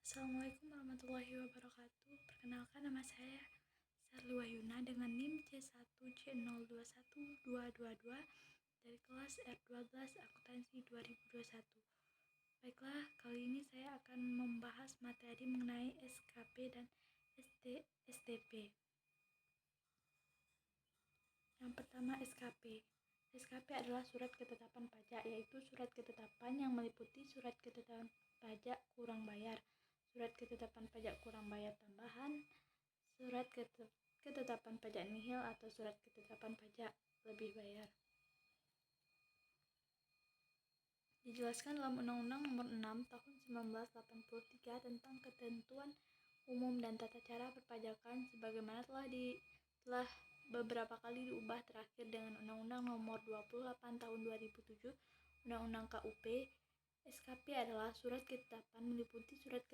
Assalamualaikum warahmatullahi wabarakatuh. Perkenalkan, nama saya Sarli Wahyuna dengan NIM C1C021222 dari kelas R12 Akuntansi 2021. Baiklah, kali ini saya akan membahas materi mengenai SKP dan SDP. Yang pertama, SKP. SKP adalah surat ketetapan pajak, yaitu surat ketetapan yang meliputi surat ketetapan pajak kurang bayar, surat ketetapan pajak kurang bayar tambahan, surat ketetapan pajak nihil atau surat ketetapan pajak lebih bayar. Dijelaskan dalam Undang-Undang Nomor 6 Tahun 1983 tentang Ketentuan Umum dan Tata Cara Perpajakan, sebagaimana telah beberapa kali diubah, terakhir dengan Undang-Undang Nomor 28 Tahun 2007, Undang-Undang KUP. SKP adalah surat ketetapan meliputi surat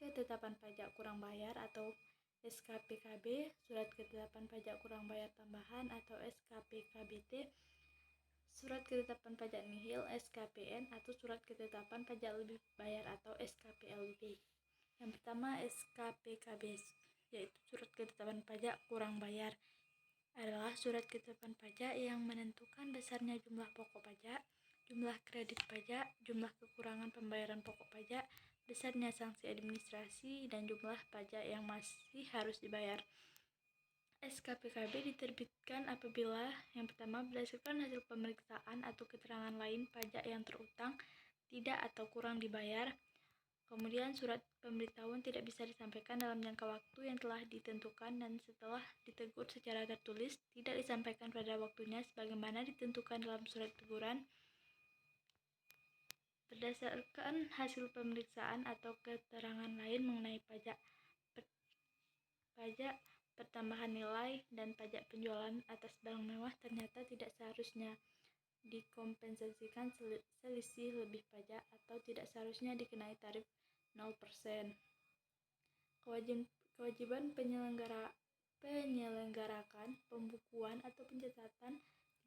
ketetapan pajak kurang bayar atau SKPKB, surat ketetapan pajak kurang bayar tambahan atau SKPKBT, surat ketetapan pajak nihil SKPN, atau surat ketetapan pajak lebih bayar atau SKPLB. Yang pertama, SKPKB, yaitu surat ketetapan pajak kurang bayar, adalah surat ketetapan pajak yang menentukan besarnya jumlah pokok pajak, jumlah kredit pajak, jumlah kekurangan pembayaran pokok pajak, besarnya sanksi administrasi, dan jumlah pajak yang masih harus dibayar. SKPKB diterbitkan apabila yang pertama, berdasarkan hasil pemeriksaan atau keterangan lain pajak yang terutang tidak atau kurang dibayar. Kemudian surat pemberitahuan tidak bisa disampaikan dalam jangka waktu yang telah ditentukan, dan setelah ditegur secara tertulis tidak disampaikan pada waktunya sebagaimana ditentukan dalam surat teguran. Berdasarkan hasil pemeriksaan atau keterangan lain mengenai pajak pertambahan nilai dan pajak penjualan atas barang mewah ternyata tidak seharusnya dikompensasikan selisih lebih pajak atau tidak seharusnya dikenai tarif 0%. Kewajiban penyelenggarakan pembukuan atau pencatatan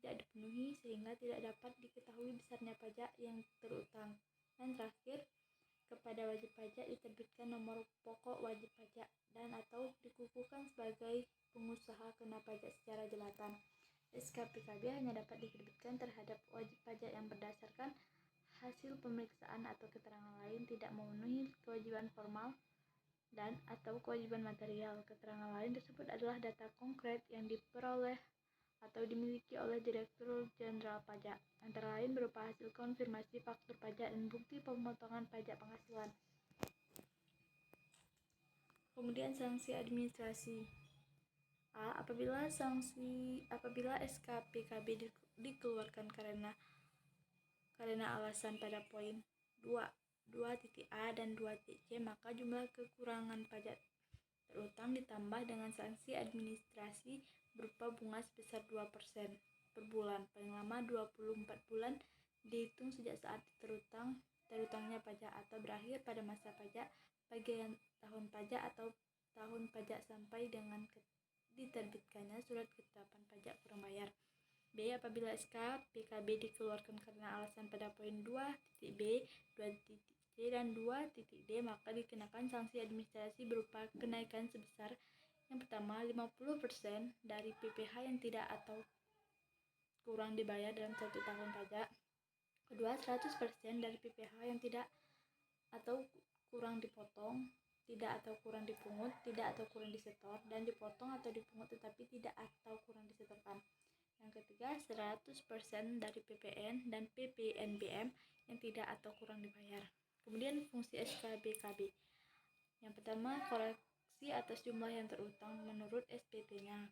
tidak dipenuhi sehingga tidak dapat diketahui besarnya pajak yang terutang. Dan terakhir, kepada wajib pajak diterbitkan nomor pokok wajib pajak dan atau dikukuhkan sebagai pengusaha kena pajak secara jelatan. SKPKB hanya dapat diterbitkan terhadap wajib pajak yang berdasarkan hasil pemeriksaan atau keterangan lain tidak memenuhi kewajiban formal dan atau kewajiban material. Keterangan lain tersebut adalah data konkret yang diperoleh atau dimiliki oleh Direktur Jenderal Pajak, antara lain berupa hasil konfirmasi faktur pajak dan bukti pemotongan pajak penghasilan. Kemudian sanksi administrasi. Apabila SKPKB dikeluarkan karena alasan pada poin 2.A dan 2.C, maka jumlah kekurangan pajak terutang ditambah dengan sanksi administrasi berupa bunga sebesar 2% per bulan paling lama 24 bulan dihitung sejak saat terutangnya pajak atau berakhir pada masa pajak bagian tahun pajak atau tahun pajak sampai dengan diterbitkannya surat ketetapan pajak kurang bayar. B. Apabila SKPKB dikeluarkan karena alasan pada poin 2.B, 2.C, dan 2.D, maka dikenakan sanksi administrasi berupa kenaikan sebesar yang pertama 50% dari PPh yang tidak atau kurang dibayar dalam 1 tahun pajak. Kedua, 100% dari PPh yang tidak atau kurang dipotong, tidak atau kurang dipungut, tidak atau kurang disetor, dan dipotong atau dipungut tetapi tidak atau kurang disetorkan. Yang ketiga, 100% dari PPN dan PPNBM yang tidak atau kurang dibayar. Kemudian fungsi SKPKB. Yang pertama, koreksi atas jumlah yang terutang menurut SPT-nya.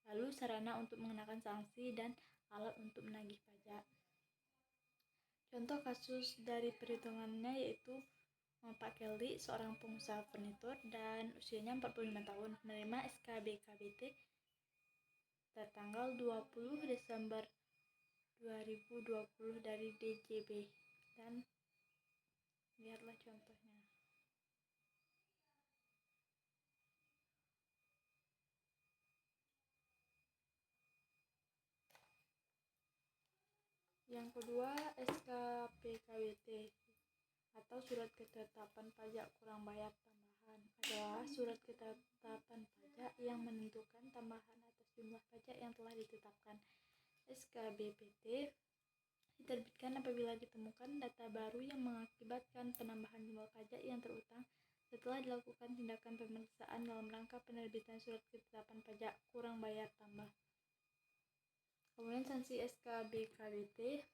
Lalu sarana untuk mengenakan sanksi dan alat untuk menagih pajak. Contoh kasus dari perhitungannya yaitu Pak Kelly, seorang pengusaha furnitur dan usianya 45 tahun, menerima SKPKB tertanggal 20 Desember 2020 dari DJB, dan lihatlah contohnya. Yang kedua, SKPKBT. atau surat ketetapan pajak kurang bayar tambahan adalah surat ketetapan pajak yang menentukan tambahan atas jumlah pajak yang telah ditetapkan. SKBPT diterbitkan apabila ditemukan data baru yang mengakibatkan penambahan jumlah pajak yang terutang setelah dilakukan tindakan pemeriksaan dalam rangka penerbitan surat ketetapan pajak kurang bayar tambah. Kemudian sanksi SKBKBT.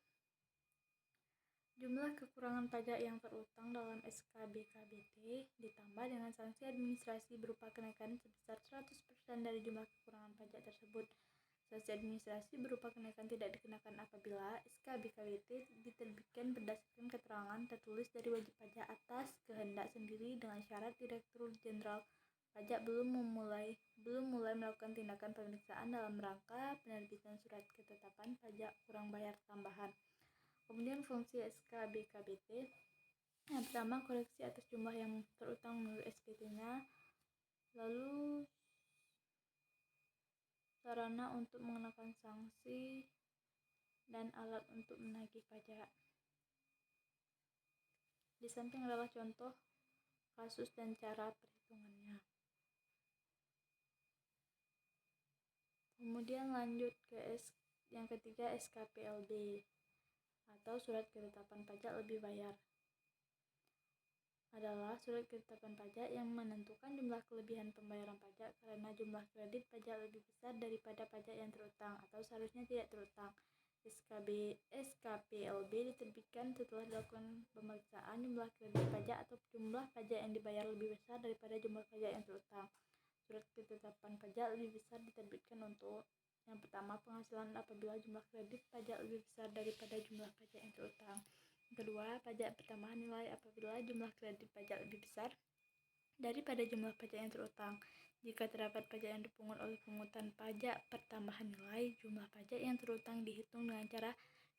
Jumlah kekurangan pajak yang terutang dalam SKBKBT ditambah dengan sanksi administrasi berupa kenaikan sebesar 100% dari jumlah kekurangan pajak tersebut. Sanksi administrasi berupa kenaikan tidak dikenakan apabila SKBKBT diterbitkan berdasarkan keterangan tertulis dari wajib pajak atas kehendak sendiri dengan syarat Direktur Jenderal Pajak belum mulai melakukan tindakan pemeriksaan dalam rangka penerbitan surat ketetapan pajak kurang bayar tambahan. Kemudian fungsi SKBKBT. Yang pertama, koreksi atas jumlah yang terutang menurut SPT-nya. Lalu sarana untuk mengenakan sanksi dan alat untuk menagih pajak. Di samping adalah contoh kasus dan cara perhitungannya. Kemudian lanjut ke yang ketiga, SKPLB atau surat ketetapan pajak lebih bayar. Adalah surat ketetapan pajak yang menentukan jumlah kelebihan pembayaran pajak karena jumlah kredit pajak lebih besar daripada pajak yang terutang atau seharusnya tidak terutang. SKPLB diterbitkan setelah dilakukan pemeriksaan jumlah kredit pajak atau jumlah pajak yang dibayar lebih besar daripada jumlah pajak yang terutang. Surat ketetapan pajak lebih besar diterbitkan untuk yang pertama, penghasilan apabila jumlah kredit pajak lebih besar daripada jumlah pajak yang terutang. Kedua, pajak pertambahan nilai apabila jumlah kredit pajak lebih besar daripada jumlah pajak yang terutang. Jika terdapat pajak yang dipungut oleh pungutan pajak pertambahan nilai, jumlah pajak yang terutang dihitung dengan cara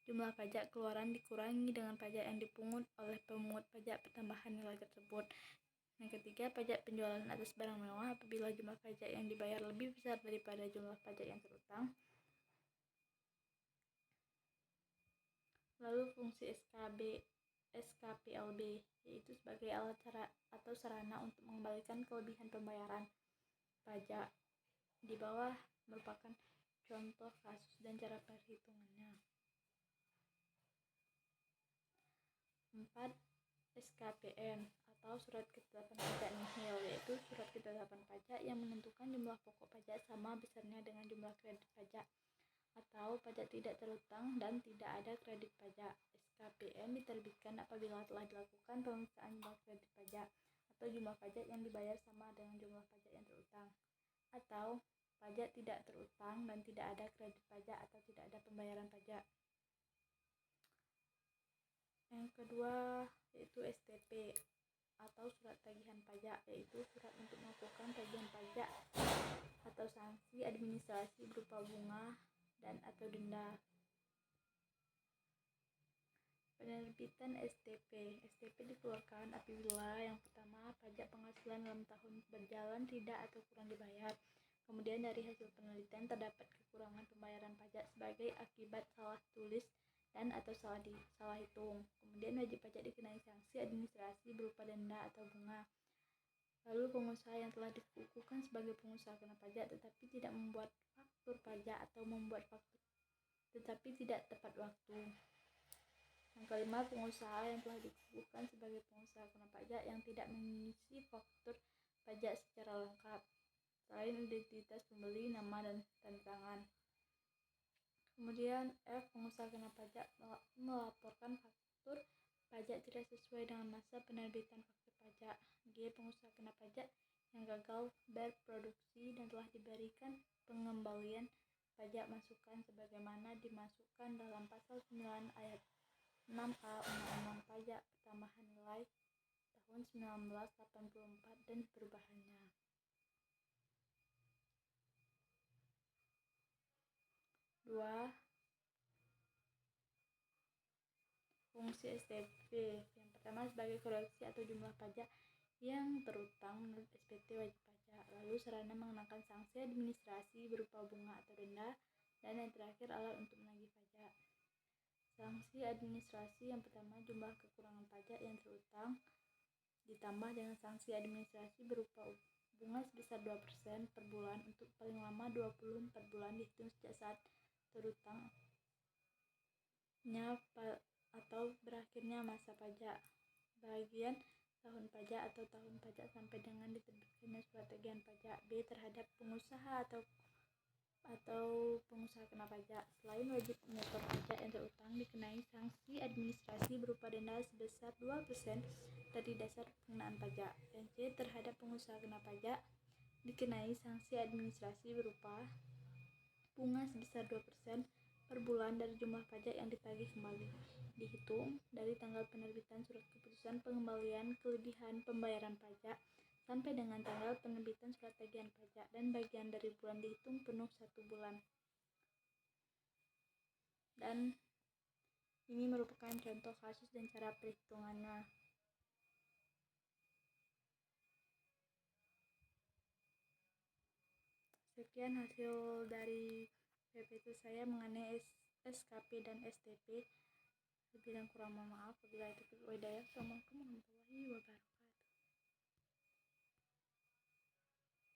jumlah pajak keluaran dikurangi dengan pajak yang dipungut oleh pemungut pajak pertambahan nilai tersebut. Yang ketiga, pajak penjualan atas barang mewah apabila jumlah pajak yang dibayar lebih besar daripada jumlah pajak yang terutang. Lalu fungsi SKPLB yaitu sebagai alat cara atau sarana untuk mengembalikan kelebihan pembayaran pajak. Di bawah merupakan contoh kasus dan cara perhitungannya. 4. SKPN atau surat ketetapan pajak nihil, yaitu surat ketetapan pajak yang menentukan jumlah pokok pajak sama besarnya dengan jumlah kredit pajak atau pajak tidak terutang dan tidak ada kredit pajak. SKPN diterbitkan apabila telah dilakukan pemeriksaan jumlah kredit pajak atau jumlah pajak yang dibayar sama dengan jumlah pajak yang terutang, atau pajak tidak terutang dan tidak ada kredit pajak atau tidak ada pembayaran pajak. Yang kedua yaitu STP atau surat tagihan pajak, yaitu surat untuk melakukan tagihan pajak atau sanksi administrasi berupa bunga dan atau denda. Penerbitan STP dikeluarkan apabila yang pertama, pajak penghasilan dalam tahun berjalan tidak atau kurang dibayar. Kemudian dari hasil penelitian terdapat kekurangan pembayaran pajak sebagai akibat salah tulis dan atau salah hitung. Kemudian wajib pajak dikenai sanksi administrasi berupa denda atau bunga. Lalu pengusaha yang telah dikukuhkan sebagai pengusaha kena pajak tetapi tidak membuat faktur pajak atau membuat faktur tetapi tidak tepat waktu. Yang kelima, pengusaha yang telah dikukuhkan sebagai pengusaha kena pajak yang tidak mengisi faktur pajak secara lengkap selain identitas pembeli, nama, dan tanda tangan. Kemudian F. Pengusaha kena pajak melaporkan faktur pajak tidak sesuai dengan masa penerbitan faktur pajak. G. Pengusaha kena pajak yang gagal berproduksi dan telah diberikan pengembalian pajak masukan sebagaimana dimasukkan dalam pasal 9 ayat 6A Undang-Undang Pajak Pertambahan Nilai tahun 1984 dan perubahannya. 2. Fungsi STP. Yang pertama, sebagai koreksi atau jumlah pajak yang terutang menurut SPT wajib pajak. Lalu sarana mengenakan sanksi administrasi berupa bunga atau denda. Dan yang terakhir, alat untuk menagih pajak. Sanksi administrasi yang pertama, jumlah kekurangan pajak yang terutang ditambah dengan sanksi administrasi berupa bunga sebesar 2% per bulan untuk paling lama 24 bulan dihitung sejak saat terutangnya atau berakhirnya masa pajak. Bagian tahun pajak atau tahun pajak sampai dengan diterbitkannya surat tagihan pajak. B. Terhadap pengusaha atau pengusaha kena pajak. Selain wajib menyetor pajak yang terutang, dikenai sanksi administrasi berupa denda sebesar 2% dari dasar pengenaan pajak. Dan C. Terhadap pengusaha kena pajak, dikenai sanksi administrasi berupa bunga sebesar 2% per bulan dari jumlah pajak yang ditagih kembali, dihitung dari tanggal penerbitan surat keputusan pengembalian kelebihan pembayaran pajak sampai dengan tanggal penerbitan surat tagihan pajak, dan bagian dari bulan dihitung penuh 1 bulan. Dan ini merupakan contoh kasus dan cara perhitungannya. Sekian hasil dari PPT saya mengenai SKP dan STP. Lebih dan kurang mohon maaf. Wabillahi taufiq wal hidayah. Assalamualaikum warahmatullahi wabarakatuh.